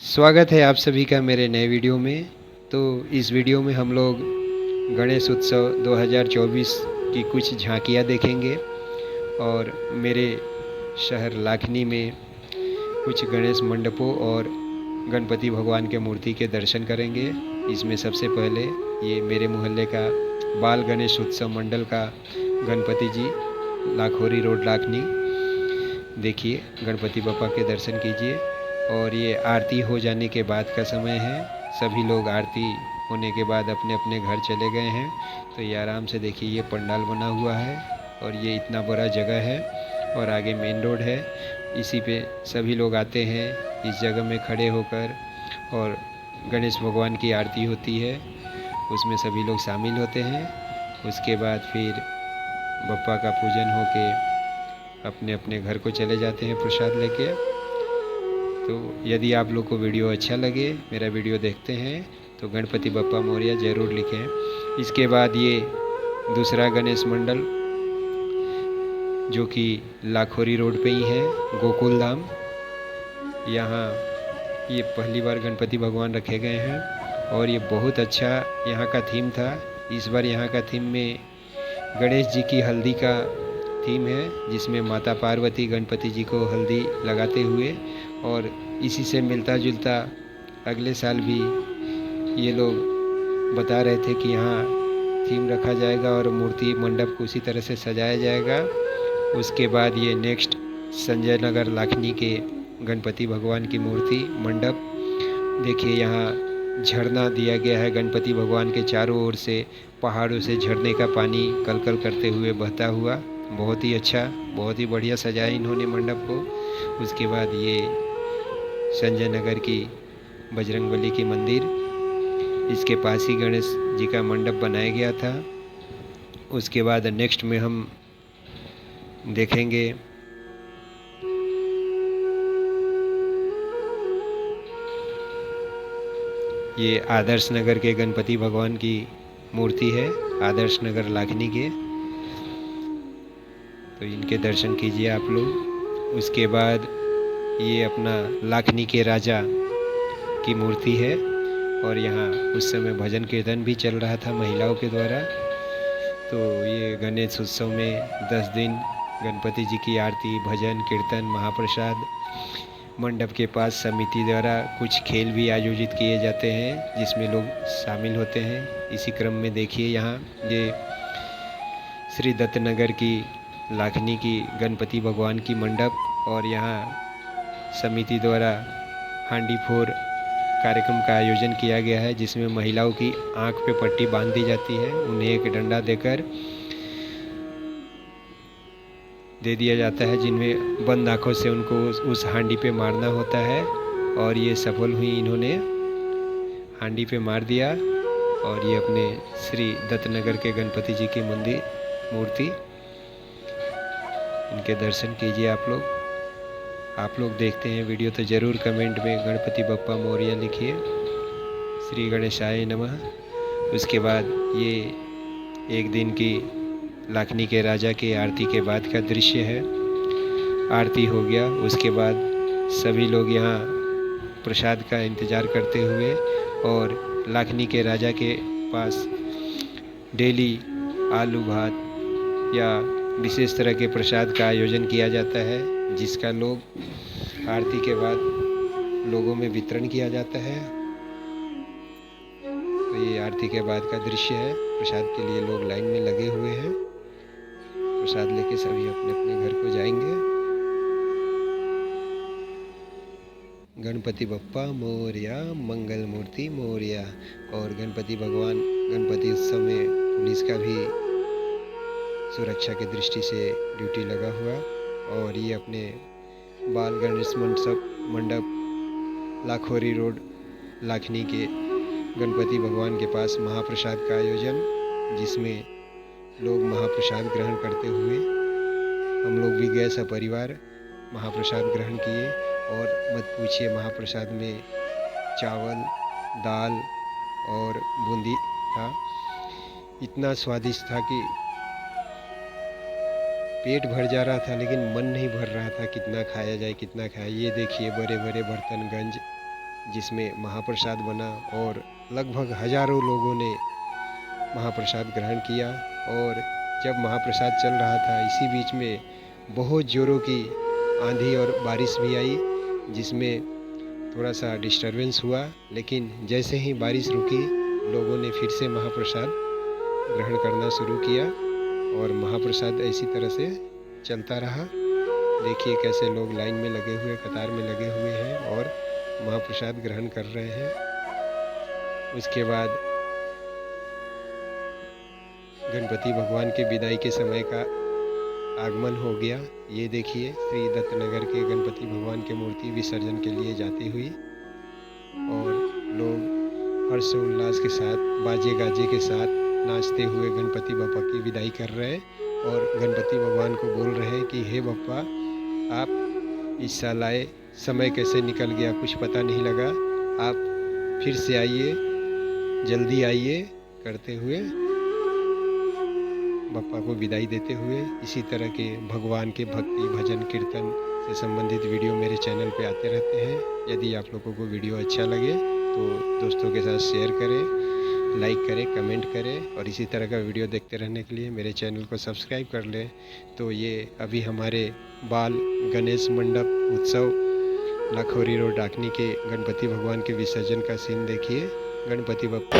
स्वागत है आप सभी का मेरे नए वीडियो में। तो इस वीडियो में हम लोग गणेश उत्सव 2024 की कुछ झांकियाँ देखेंगे और मेरे शहर लाखनी में कुछ गणेश मंडपों और गणपति भगवान के मूर्ति के दर्शन करेंगे। इसमें सबसे पहले ये मेरे मोहल्ले का बाल गणेश उत्सव मंडल का गणपति जी लाखोरी रोड लाखनी। देखिए, गणपति बप्पा के दर्शन कीजिए। और ये आरती हो जाने के बाद का समय है। सभी लोग आरती होने के बाद अपने अपने घर चले गए हैं। तो ये आराम से देखिए, ये पंडाल बना हुआ है और ये इतना बड़ा जगह है और आगे मेन रोड है। इसी पे सभी लोग आते हैं इस जगह में खड़े होकर और गणेश भगवान की आरती होती है, उसमें सभी लोग शामिल होते हैं। उसके बाद फिर बप्पा का पूजन होके अपने अपने घर को चले जाते हैं प्रसाद लेके। तो यदि आप लोग को वीडियो अच्छा लगे, मेरा वीडियो देखते हैं, तो गणपति बप्पा मोरया ज़रूर लिखें। इसके बाद ये दूसरा गणेश मंडल जो कि लाखोरी रोड पे ही है, गोकुल धाम। यहाँ ये पहली बार गणपति भगवान रखे गए हैं और ये बहुत अच्छा यहाँ का थीम था। इस बार यहाँ का थीम में गणेश जी की हल्दी का थीम है, जिसमें माता पार्वती गणपति जी को हल्दी लगाते हुए, और इसी से मिलता जुलता अगले साल भी ये लोग बता रहे थे कि यहाँ थीम रखा जाएगा और मूर्ति मंडप को उसी तरह से सजाया जाएगा। उसके बाद ये नेक्स्ट संजय नगर लाखनी के गणपति भगवान की मूर्ति मंडप। देखिए, यहाँ झरना दिया गया है गणपति भगवान के चारों ओर से, पहाड़ों से झरने का पानी कलकल करते हुए बहता हुआ। बहुत ही अच्छा, बहुत ही बढ़िया सजाया इन्होंने मंडप को। उसके बाद ये संजय नगर की बजरंगबली की मंदिर, इसके पास ही गणेश जी का मंडप बनाया गया था। उसके बाद नेक्स्ट में हम देखेंगे ये आदर्श नगर के गणपति भगवान की मूर्ति है, आदर्श नगर लाखनी के। तो इनके दर्शन कीजिए आप लोग। उसके बाद ये अपना लाखनी के राजा की मूर्ति है और यहाँ उस समय भजन कीर्तन भी चल रहा था महिलाओं के द्वारा। तो ये गणेश उत्सव में 10 दिन गणपति जी की आरती, भजन कीर्तन, महाप्रसाद, मंडप के पास समिति द्वारा कुछ खेल भी आयोजित किए जाते हैं जिसमें लोग शामिल होते हैं। इसी क्रम में देखिए, यहाँ ये श्री दत्तनगर की लाखनी की गणपति भगवान की मंडप, और यहाँ समिति द्वारा हांडी फोड़ कार्यक्रम का आयोजन किया गया है, जिसमें महिलाओं की आंख पे पट्टी बांध दी जाती है, उन्हें एक डंडा देकर दे दिया जाता है, जिनमें बंद आँखों से उनको उस हांडी पे मारना होता है। और ये सफल हुई, इन्होंने हांडी पे मार दिया। और ये अपने श्री दत्तनगर के गणपति जी की मंदिर मूर्ति, इनके दर्शन कीजिए आप लोग। आप लोग देखते हैं वीडियो तो ज़रूर कमेंट में गणपति बप्पा मोरया लिखिए, श्री गणेशाय नमः। उसके बाद ये एक दिन की लाखनी के राजा के आरती के बाद का दृश्य है। आरती हो गया, उसके बाद सभी लोग यहाँ प्रसाद का इंतज़ार करते हुए, और लाखनी के राजा के पास डेली आलू भात या विशेष तरह के प्रसाद का आयोजन किया जाता है, जिसका लोग आरती के बाद लोगों में वितरण किया जाता है। तो ये आरती के बाद का दृश्य है। प्रसाद के लिए लोग लाइन में लगे हुए हैं, प्रसाद लेके सभी अपने अपने घर को जाएंगे। गणपति बप्पा मोरया, मंगल मूर्ति मोरया। और गणपति भगवान गणपति उत्सव में पुलिस का भी सुरक्षा की दृष्टि से ड्यूटी लगा हुआ। और ये अपने बाल गणेश मंडप लाखोरी रोड लाखनी के गणपति भगवान के पास महाप्रसाद का आयोजन, जिसमें लोग महाप्रसाद ग्रहण करते हुए, हम लोग भी गए सपरिवार महाप्रसाद ग्रहण किए। और मत पूछिए, महाप्रसाद में चावल, दाल और बूंदी था। इतना स्वादिष्ट था कि पेट भर जा रहा था, लेकिन मन नहीं भर रहा था कितना खाया जाए कितना खाया। ये देखिए, बड़े बड़े बर्तनगंज जिसमें महाप्रसाद बना और लगभग हज़ारों लोगों ने महाप्रसाद ग्रहण किया। और जब महाप्रसाद चल रहा था, इसी बीच में बहुत ज़ोरों की आंधी और बारिश भी आई, जिसमें थोड़ा सा डिस्टरबेंस हुआ। लेकिन जैसे ही बारिश रुकी, लोगों ने फिर से महाप्रसाद ग्रहण करना शुरू किया और महाप्रसाद इसी तरह से चलता रहा। देखिए कैसे लोग लाइन में लगे हुए, कतार में लगे हुए हैं और महाप्रसाद ग्रहण कर रहे हैं। उसके बाद गणपति भगवान के विदाई के समय का आगमन हो गया। ये देखिए श्री दत्तनगर के गणपति भगवान की मूर्ति विसर्जन के लिए जाती हुई, और लोग हर्षोल्लास के साथ, बाजे गाजे के साथ नाचते हुए गणपति बप्पा की विदाई कर रहे हैं और गणपति भगवान को बोल रहे हैं कि हे बप्पा, आप इस साल आए, समय कैसे निकल गया कुछ पता नहीं लगा, आप फिर से आइए, जल्दी आइए, करते हुए बप्पा को विदाई देते हुए। इसी तरह के भगवान के भक्ति, भजन, कीर्तन से संबंधित वीडियो मेरे चैनल पे आते रहते हैं। यदि आप लोगों को वीडियो अच्छा लगे तो दोस्तों के साथ शेयर करें, लाइक करें, कमेंट करें, और इसी तरह का वीडियो देखते रहने के लिए मेरे चैनल को सब्सक्राइब कर लें। तो ये अभी हमारे बाल गणेश मंडप उत्सव लखोरी रोड डाकनी के गणपति भगवान के विसर्जन का सीन देखिए। गणपति बप्पा